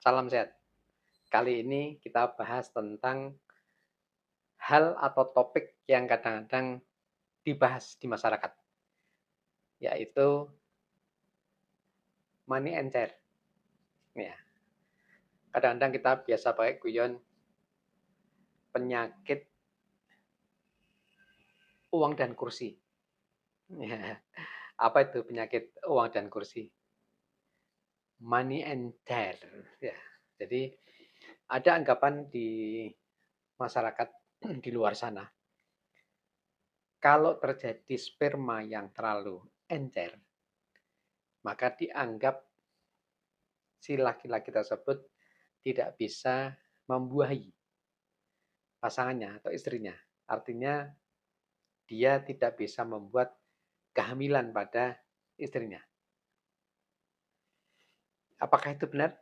Salam sehat. Kali ini kita bahas tentang hal atau topik yang kadang-kadang dibahas di masyarakat, yaitu money encer. Ya, kadang-kadang kita biasa pakai guyon penyakit uang dan kursi. Ya, apa itu penyakit uang dan kursi? Money encer. Ya, jadi ada anggapan di masyarakat di luar sana, kalau terjadi sperma yang terlalu encer, maka dianggap si laki-laki tersebut tidak bisa membuahi pasangannya atau istrinya. Artinya dia tidak bisa membuat kehamilan pada istrinya. Apakah itu benar?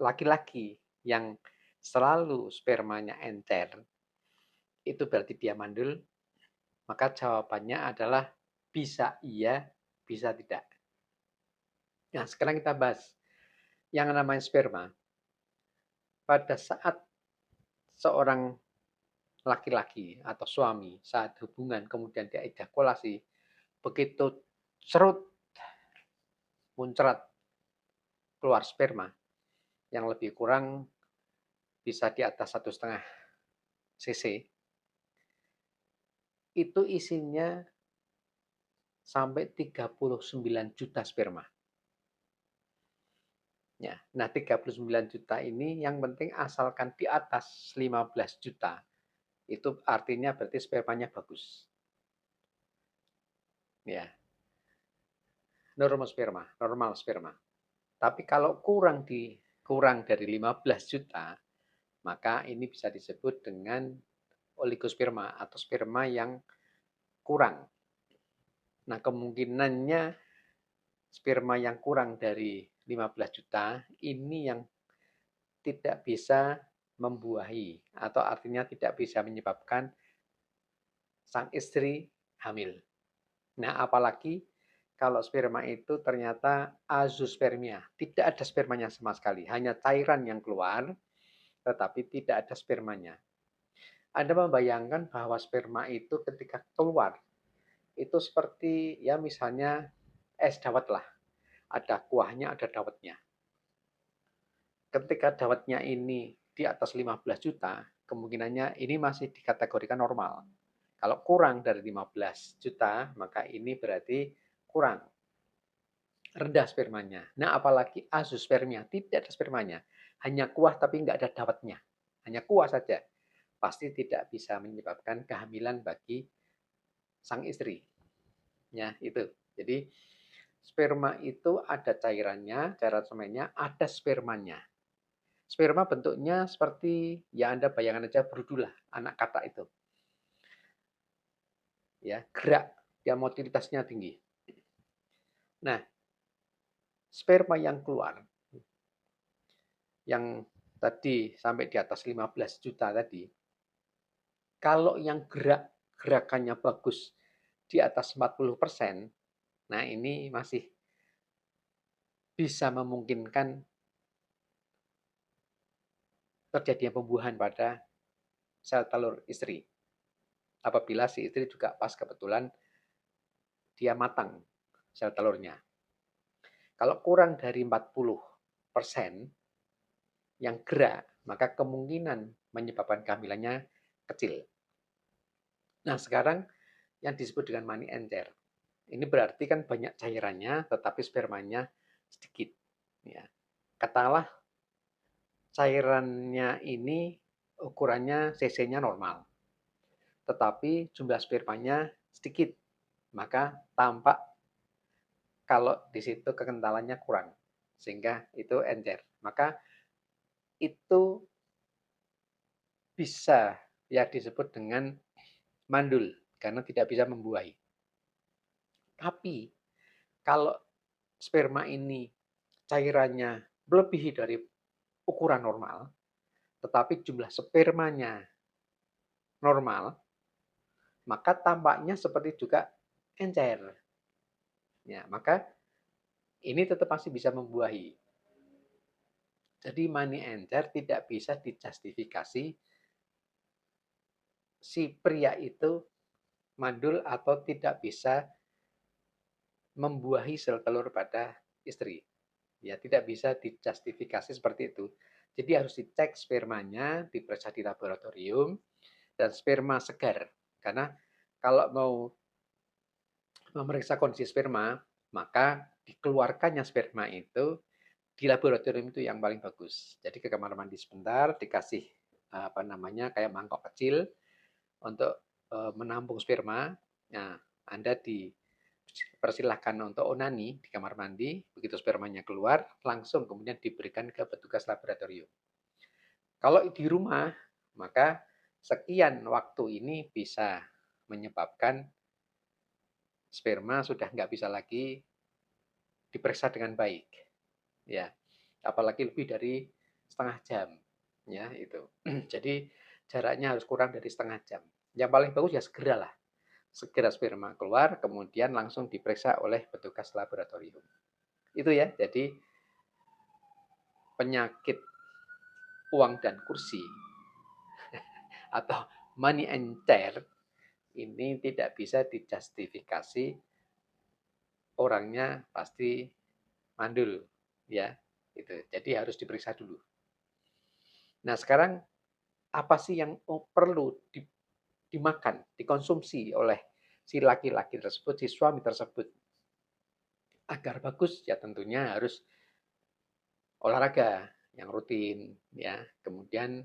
Laki-laki yang selalu spermanya encer, itu berarti dia mandul? Maka jawabannya adalah bisa iya, bisa tidak. Nah, sekarang kita bahas yang namanya sperma. Pada saat seorang laki-laki atau suami saat hubungan kemudian dia ejakulasi, begitu cerut muncrat keluar sperma yang lebih kurang bisa di atas 1,5 cc, itu isinya sampai 39 juta sperma. Ya, nah 39 juta ini yang penting asalkan di atas 15 juta, itu artinya berarti spermanya bagus. Ya, normal sperma. Tapi kalau kurang dari 15 juta, maka ini bisa disebut dengan oligosperma atau sperma yang kurang. Nah, kemungkinannya sperma yang kurang dari 15 juta ini yang tidak bisa membuahi atau artinya tidak bisa menyebabkan sang istri hamil. Nah, apalagi kalau sperma itu ternyata azoospermia, tidak ada spermanya sama sekali, hanya cairan yang keluar tetapi tidak ada spermanya. Anda membayangkan bahwa sperma itu ketika keluar itu seperti ya misalnya es dawet lah, ada kuahnya, ada dawetnya. Ketika dawetnya ini di atas 15 juta, kemungkinannya ini masih dikategorikan normal. Kalau kurang dari 15 juta, maka ini berarti kurang rendah spermanya. Nah, apalagi azoospermia, tidak ada spermanya. Hanya kuah tapi nggak ada dawetnya. Hanya kuah saja. Pasti tidak bisa menyebabkan kehamilan bagi sang istri. Ya, itu. Jadi, sperma itu ada cairannya, cairan semennya, ada spermanya. Sperma bentuknya seperti, ya Anda bayangkan aja berudulah, anak katak itu. Ya, gerak, ya motilitasnya tinggi. Nah, sperma yang keluar, yang tadi sampai di atas 15 juta tadi, kalau yang gerakannya bagus di atas 40%, nah ini masih bisa memungkinkan terjadinya pembuahan pada sel telur istri. Apabila si istri juga pas kebetulan dia matang sel telurnya. Kalau kurang dari 40% yang gerak, maka kemungkinan menyebabkan kehamilannya kecil. Nah, sekarang yang disebut dengan money encer. Ini berarti kan banyak cairannya, tetapi spermanya sedikit. Ya. Katakanlah cairannya ini ukurannya cc-nya normal, tetapi jumlah spermanya sedikit, maka tampak kalau di situ kekentalannya kurang, sehingga itu encer. Maka itu bisa ya disebut dengan mandul karena tidak bisa membuahi. Tapi kalau sperma ini cairannya melebihi dari ukuran normal, tetapi jumlah spermanya normal, maka tampaknya seperti juga encer. Ya, maka ini tetap masih bisa membuahi. Jadi money encer tidak bisa dijustifikasi si pria itu mandul atau tidak bisa membuahi sel telur pada istri. Ya, tidak bisa dijustifikasi seperti itu. Jadi harus dicek spermanya, diperiksa di laboratorium, dan sperma segar. Karena kalau mau memeriksa kondisi sperma, maka dikeluarkannya sperma itu di laboratorium itu yang paling bagus. Jadi ke kamar mandi sebentar, dikasih apa namanya kayak mangkok kecil untuk menampung sperma. Nah, Anda dipersilahkan untuk onani di kamar mandi. Begitu spermanya keluar, langsung kemudian diberikan ke petugas laboratorium. Kalau di rumah, maka sekian waktu ini bisa menyebabkan sperma sudah nggak bisa lagi diperiksa dengan baik. Ya, apalagi lebih dari setengah jam. Ya, itu. Jadi jaraknya harus kurang dari setengah jam. Yang paling bagus ya segeralah. Segera sperma keluar, kemudian langsung diperiksa oleh petugas laboratorium. Itu ya, jadi penyakit uang dan kursi atau money and chair ini tidak bisa dijustifikasi orangnya pasti mandul ya itu. Jadi harus diperiksa dulu. Nah, sekarang apa sih yang perlu dimakan, dikonsumsi oleh si laki-laki tersebut, si suami tersebut agar bagus? Ya tentunya harus olahraga yang rutin ya. Kemudian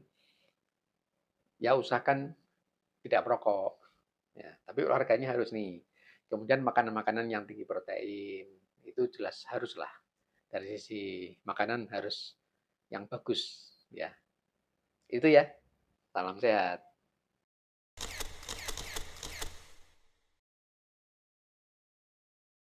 ya usahakan tidak merokok ya, tapi olahraganya harus nih. Kemudian makanan-makanan yang tinggi protein itu jelas haruslah, dari sisi makanan harus yang bagus ya. Itu ya. Salam sehat.